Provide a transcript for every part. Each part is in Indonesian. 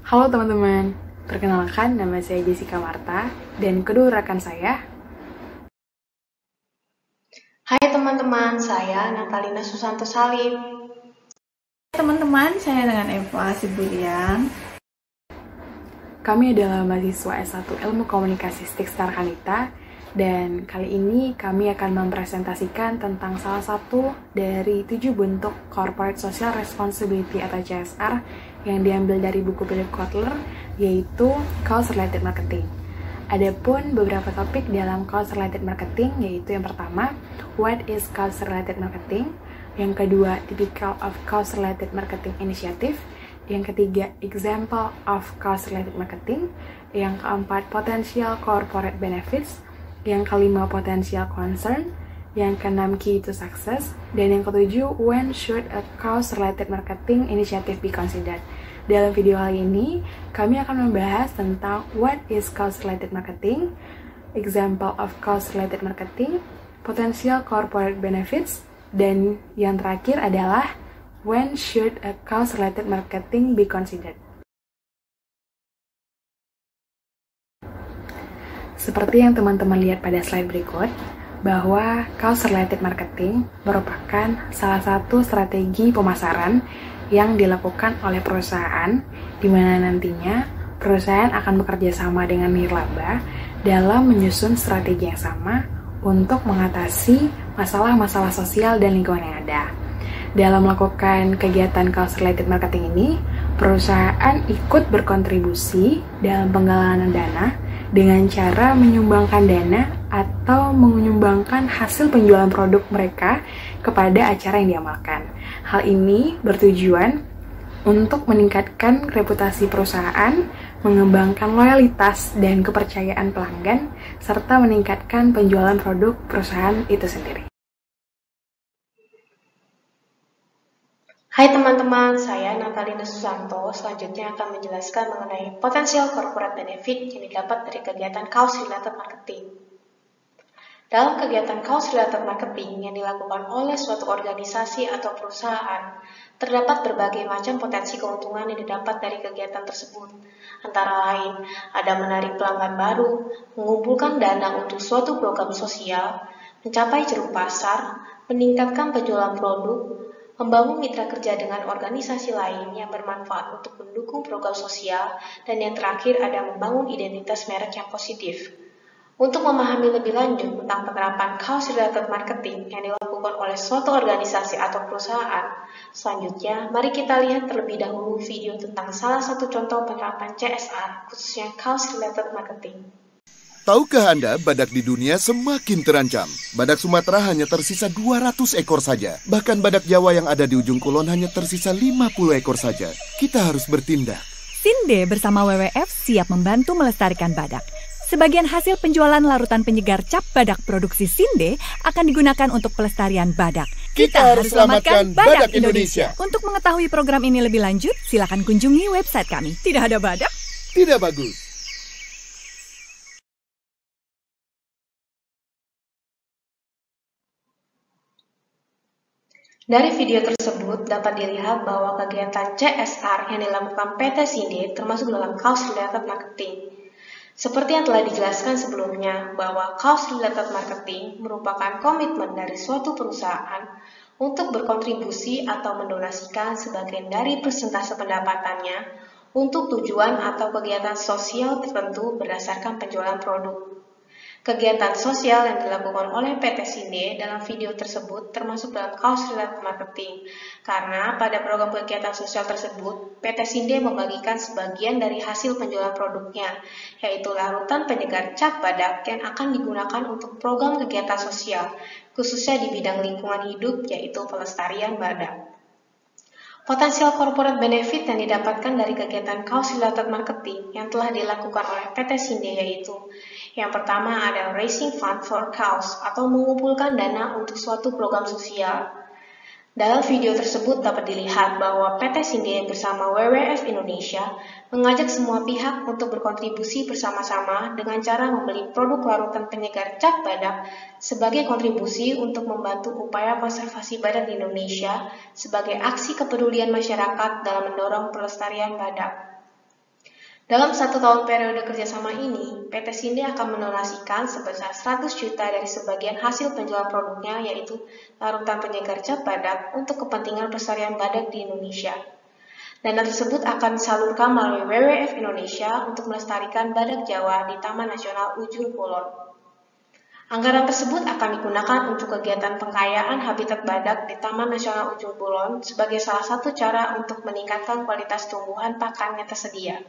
Halo teman-teman, perkenalkan nama saya Jessica Marta dan kedua rekan saya. Hai teman-teman, saya Natalina Susanto Salim. Teman-teman, saya dengan Eva Siburian. Kami adalah mahasiswa S1 Ilmu Komunikasi STIK Starkanita dan kali ini kami akan mempresentasikan tentang salah satu dari 7 bentuk Corporate Social Responsibility atau CSR yang diambil dari buku Philip Kotler, yaitu Cause Related Marketing. Adapun beberapa topik dalam Cause Related Marketing, yaitu yang pertama, what is Cause Related Marketing? Yang kedua, typical of Cause Related Marketing Initiative. Yang ketiga, example of Cause Related Marketing. Yang keempat, potential corporate benefits. Yang kelima, potential concern. Yang keenam, key to success. Dan yang ketujuh, when should a Cause Related Marketing Initiative be considered? Dalam video kali ini, kami akan membahas tentang what is Cause Related Marketing, example of Cause Related Marketing, potential corporate benefits, dan yang terakhir adalah when should a Cause Related Marketing be considered. Seperti yang teman-teman lihat pada slide berikut, bahwa Cause Related Marketing merupakan salah satu strategi pemasaran yang dilakukan oleh perusahaan, di mana nantinya perusahaan akan bekerja sama dengan nirlaba dalam menyusun strategi yang sama untuk mengatasi masalah-masalah sosial dan lingkungan yang ada. Dalam melakukan kegiatan Cause Related Marketing ini, perusahaan ikut berkontribusi dalam penggalangan dana dengan cara menyumbangkan dana atau menyumbangkan hasil penjualan produk mereka kepada acara yang diamalkan. Hal ini bertujuan untuk meningkatkan reputasi perusahaan, mengembangkan loyalitas dan kepercayaan pelanggan, serta meningkatkan penjualan produk perusahaan itu sendiri. Hai teman-teman, saya Natalina Susanto. Selanjutnya akan menjelaskan mengenai potensial corporate benefit yang didapat dari kegiatan Cause Related Marketing. Dalam kegiatan Cause Related Marketing yang dilakukan oleh suatu organisasi atau perusahaan, terdapat berbagai macam potensi keuntungan yang didapat dari kegiatan tersebut. Antara lain, ada menarik pelanggan baru, mengumpulkan dana untuk suatu program sosial, mencapai ceruk pasar, meningkatkan penjualan produk, membangun mitra kerja dengan organisasi lain yang bermanfaat untuk mendukung program sosial, dan yang terakhir ada membangun identitas merek yang positif. Untuk memahami lebih lanjut tentang penerapan Cause Related Marketing yang dilakukan oleh suatu organisasi atau perusahaan, selanjutnya mari kita lihat terlebih dahulu video tentang salah satu contoh penerapan CSR, khususnya Cause Related Marketing. Tahukah Anda, badak di dunia semakin terancam? Badak Sumatera hanya tersisa 200 ekor saja. Bahkan badak Jawa yang ada di ujung kulon hanya tersisa 50 ekor saja. Kita harus bertindak. Sinde bersama WWF siap membantu melestarikan badak. Sebagian hasil penjualan larutan penyegar cap badak produksi Sinde akan digunakan untuk pelestarian badak. Kita harus selamatkan badak Indonesia. Untuk mengetahui program ini lebih lanjut, silakan kunjungi website kami. Tidak ada badak? Tidak bagus. Dari video tersebut dapat dilihat bahwa kegiatan CSR yang dilakukan PT Sinde termasuk dalam Cause Related Marketing. Seperti yang telah dijelaskan sebelumnya, bahwa Cause Related Marketing merupakan komitmen dari suatu perusahaan untuk berkontribusi atau mendonasikan sebagian dari persentase pendapatannya untuk tujuan atau kegiatan sosial tertentu berdasarkan penjualan produk. Kegiatan sosial yang dilakukan oleh PT Sinde dalam video tersebut termasuk dalam Cause Related Marketing, karena pada program kegiatan sosial tersebut, PT Sinde membagikan sebagian dari hasil penjualan produknya, yaitu larutan penyegar cap badak yang akan digunakan untuk program kegiatan sosial, khususnya di bidang lingkungan hidup, yaitu pelestarian badak. Potensial corporate benefit yang didapatkan dari kegiatan Cause Related Marketing yang telah dilakukan oleh PT Sinde yaitu yang pertama ada raising fund for cause atau mengumpulkan dana untuk suatu program sosial. Dalam video tersebut dapat dilihat bahwa PT Sinde bersama WWF Indonesia mengajak semua pihak untuk berkontribusi bersama-sama dengan cara membeli produk larutan penyegar cap badak sebagai kontribusi untuk membantu upaya konservasi badak di Indonesia sebagai aksi kepedulian masyarakat dalam mendorong pelestarian badak. Dalam 1 tahun periode kerjasama ini, PT Sinde akan mendonasikan sebesar 100 juta dari sebagian hasil penjualan produknya, yaitu larutan penyegar cap badak untuk kepentingan pelestarian badak di Indonesia. Dana tersebut akan disalurkan melalui WWF Indonesia untuk melestarikan badak Jawa di Taman Nasional Ujung Kulon. Anggaran tersebut akan digunakan untuk kegiatan pengkayaan habitat badak di Taman Nasional Ujung Kulon sebagai salah satu cara untuk meningkatkan kualitas tumbuhan pakan yang tersedia.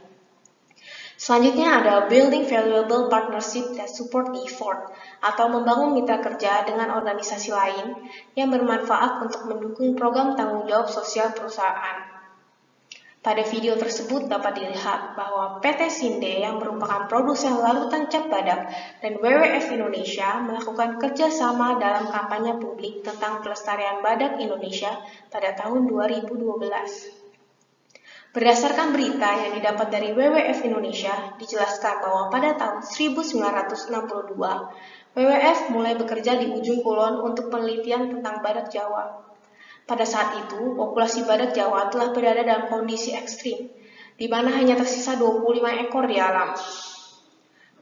Selanjutnya ada Building Valuable Partnership that Support Effort, atau membangun mitra kerja dengan organisasi lain yang bermanfaat untuk mendukung program tanggung jawab sosial perusahaan. Pada video tersebut dapat dilihat bahwa PT Sinde yang merupakan produsen larutan cap badak dan WWF Indonesia melakukan kerjasama dalam kampanye publik tentang pelestarian badak Indonesia pada tahun 2012. Berdasarkan berita yang didapat dari WWF Indonesia, dijelaskan bahwa pada tahun 1962, WWF mulai bekerja di Ujung Kulon untuk penelitian tentang badak Jawa. Pada saat itu, populasi badak Jawa telah berada dalam kondisi ekstrim, di mana hanya tersisa 25 ekor di alam.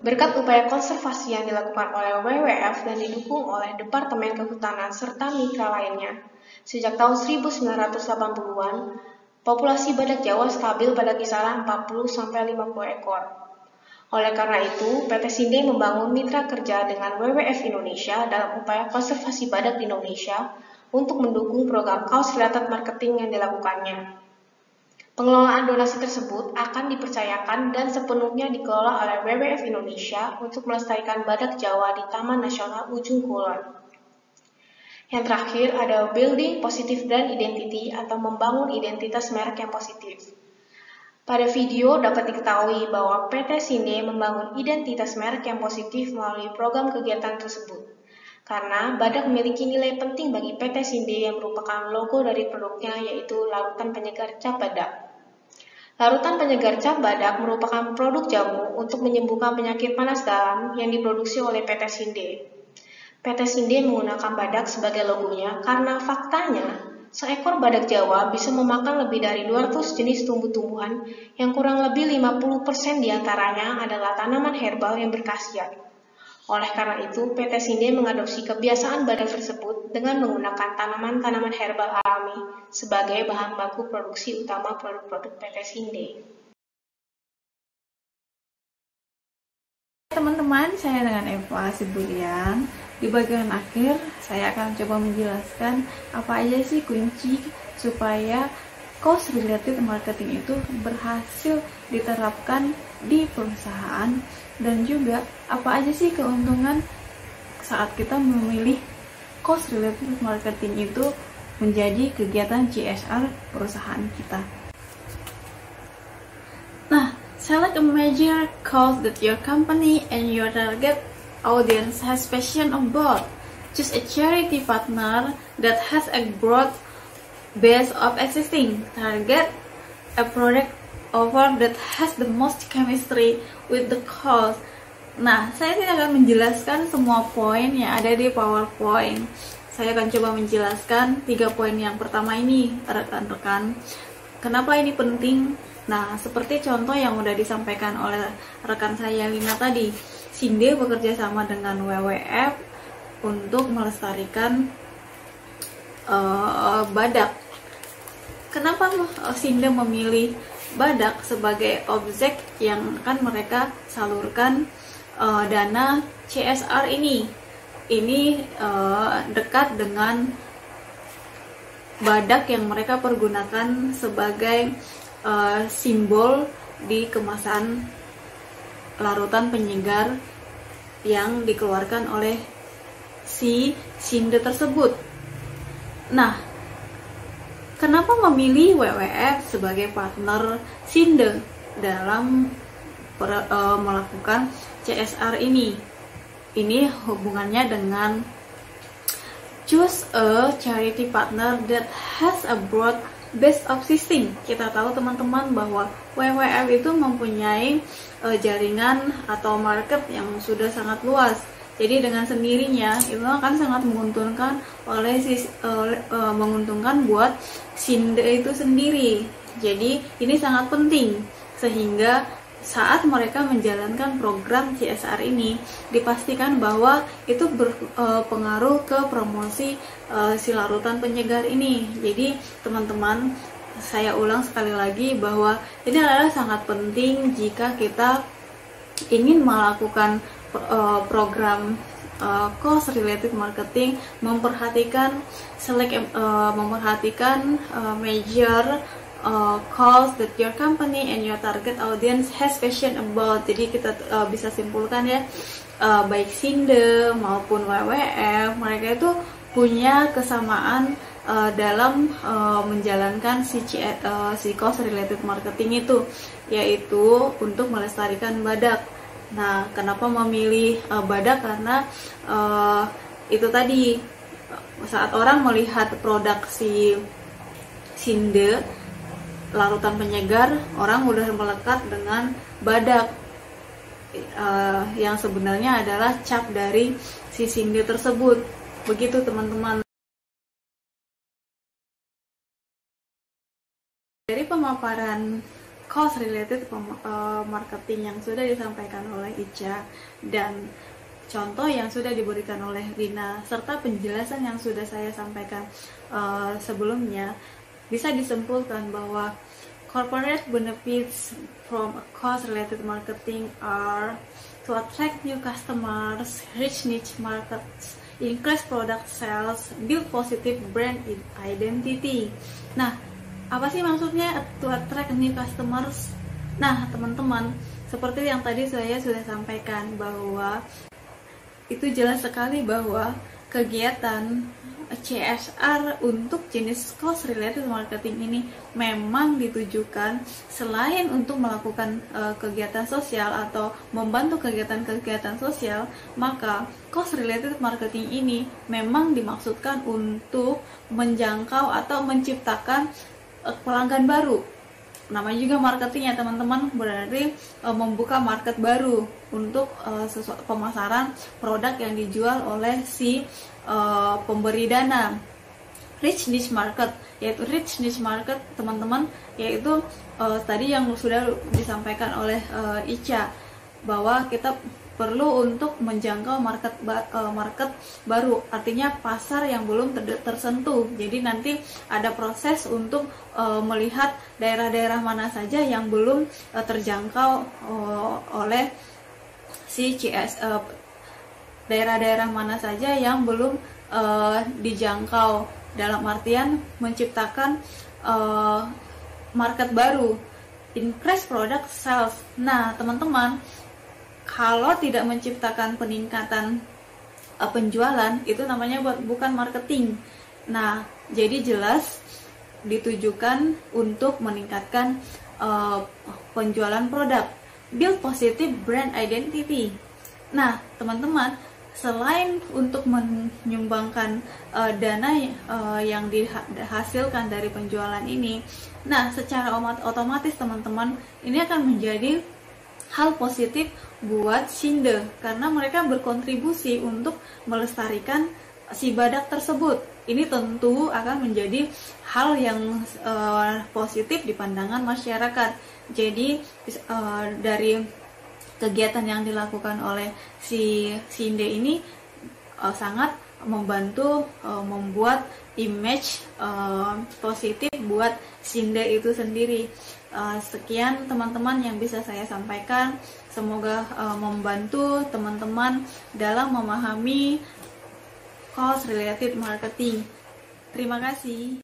Berkat upaya konservasi yang dilakukan oleh WWF dan didukung oleh Departemen Kehutanan serta mitra lainnya, sejak tahun 1980-an, populasi badak Jawa stabil pada kisaran 40-50 ekor. Oleh karena itu, PT Sinde membangun mitra kerja dengan WWF Indonesia dalam upaya konservasi badak di Indonesia untuk mendukung program Coast-Related Marketing yang dilakukannya. Pengelolaan donasi tersebut akan dipercayakan dan sepenuhnya dikelola oleh WWF Indonesia untuk melestarikan badak Jawa di Taman Nasional Ujung Kulon. Yang terakhir ada Building Positive Brand Identity atau membangun identitas merek yang positif. Pada video dapat diketahui bahwa PT Sinde membangun identitas merek yang positif melalui program kegiatan tersebut. Karena badak memiliki nilai penting bagi PT Sinde yang merupakan logo dari produknya, yaitu larutan penyegar cap badak. Larutan penyegar cap badak merupakan produk jamu untuk menyembuhkan penyakit panas dalam yang diproduksi oleh PT Sinde. PT Sinde menggunakan badak sebagai logonya karena faktanya, seekor badak Jawa bisa memakan lebih dari 200 jenis tumbuh-tumbuhan yang kurang lebih 50% diantaranya adalah tanaman herbal yang berkhasiat. Oleh karena itu, PT Sinde mengadopsi kebiasaan badak tersebut dengan menggunakan tanaman-tanaman herbal alami sebagai bahan baku produksi utama produk-produk PT Sinde. Teman-teman, saya dengan Eva Sibulian. Di bagian akhir, saya akan coba menjelaskan apa aja sih kunci supaya cost related marketing itu berhasil diterapkan di perusahaan, dan juga apa aja sih keuntungan saat kita memilih cost related marketing itu menjadi kegiatan CSR perusahaan kita. Nah, select a major cause that your company and your target audience has passion about. Choose a charity partner that has a broad base of existing target, a product offer that has the most chemistry with the cause. Nah, saya tidak akan menjelaskan semua poin yang ada di PowerPoint. Saya akan coba menjelaskan 3 poin yang pertama ini, rekan-rekan. Kenapa ini penting? Nah, seperti contoh yang sudah disampaikan oleh rekan saya Lina tadi, Sinde bekerja sama dengan WWF untuk melestarikan badak. Kenapa Sinde memilih badak sebagai objek yang akan mereka salurkan dana CSR ini? Ini dekat dengan badak yang mereka pergunakan sebagai simbol di kemasan larutan penyegar yang dikeluarkan oleh si Sinde tersebut. Nah, kenapa memilih WWF sebagai partner Sinde dalam melakukan CSR ini? Ini hubungannya dengan choose a charity partner that has a broad base of existing. Kita tahu teman-teman bahwa WWF itu mempunyai jaringan atau market yang sudah sangat luas. Jadi dengan sendirinya itu akan sangat menguntungkan menguntungkan buat Sinde itu sendiri. Jadi ini sangat penting sehingga saat mereka menjalankan program CSR ini, dipastikan bahwa itu berpengaruh ke promosi si larutan penyegar ini. Jadi teman-teman, saya ulang sekali lagi bahwa ini adalah sangat penting jika kita ingin melakukan program cost related marketing, memperhatikan major cost that your company and your target audience has passion about. Jadi kita bisa simpulkan ya, baik Sinde maupun WWF, mereka itu punya kesamaan dalam menjalankan si cost related marketing itu, yaitu untuk melestarikan badak. Nah, kenapa memilih badak? Karena itu tadi, saat orang melihat produk si Sinde larutan penyegar, orang udah melekat dengan badak yang sebenarnya adalah cap dari si Sinde tersebut. Begitu teman-teman. Dari pemaparan cost related marketing yang sudah disampaikan oleh Ica dan contoh yang sudah diberikan oleh Rina serta penjelasan yang sudah saya sampaikan sebelumnya, bisa disimpulkan bahwa corporate benefits from cost related marketing are to attract new customers, reach niche markets, increase product sales, build positive brand identity. Nah, apa sih maksudnya to attract new customers? Nah, teman-teman, seperti yang tadi saya sudah sampaikan bahwa itu jelas sekali bahwa kegiatan CSR untuk jenis cost related marketing ini memang ditujukan selain untuk melakukan kegiatan sosial atau membantu kegiatan-kegiatan sosial, maka cost related marketing ini memang dimaksudkan untuk menjangkau atau menciptakan pelanggan baru. Namanya juga marketing ya teman-teman, berarti membuka market baru untuk pemasaran produk yang dijual oleh si pemberi dana. Rich niche market, yaitu rich niche market teman-teman, yaitu tadi yang sudah disampaikan oleh Ica, bahwa kita perlu untuk menjangkau market baru, artinya pasar yang belum tersentuh. Jadi nanti ada proses untuk melihat daerah-daerah mana saja yang belum terjangkau oleh si daerah-daerah mana saja yang belum dijangkau, dalam artian menciptakan market baru, increase product sales. Nah teman-teman, kalau tidak menciptakan peningkatan penjualan, itu namanya bukan marketing. Nah, jadi jelas ditujukan untuk meningkatkan penjualan produk, build positive brand identity. Nah, teman-teman, selain untuk menyumbangkan dana yang dihasilkan dari penjualan ini, nah secara otomatis teman-teman, ini akan menjadi hal positif buat Sinde karena mereka berkontribusi untuk melestarikan si badak tersebut. Ini tentu akan menjadi hal yang positif di pandangan masyarakat. Jadi dari kegiatan yang dilakukan oleh si Sinde ini sangat membantu membuat image positif buat Sinde itu sendiri. Sekian teman-teman yang bisa saya sampaikan, semoga membantu teman-teman dalam memahami cost related marketing. Terima kasih.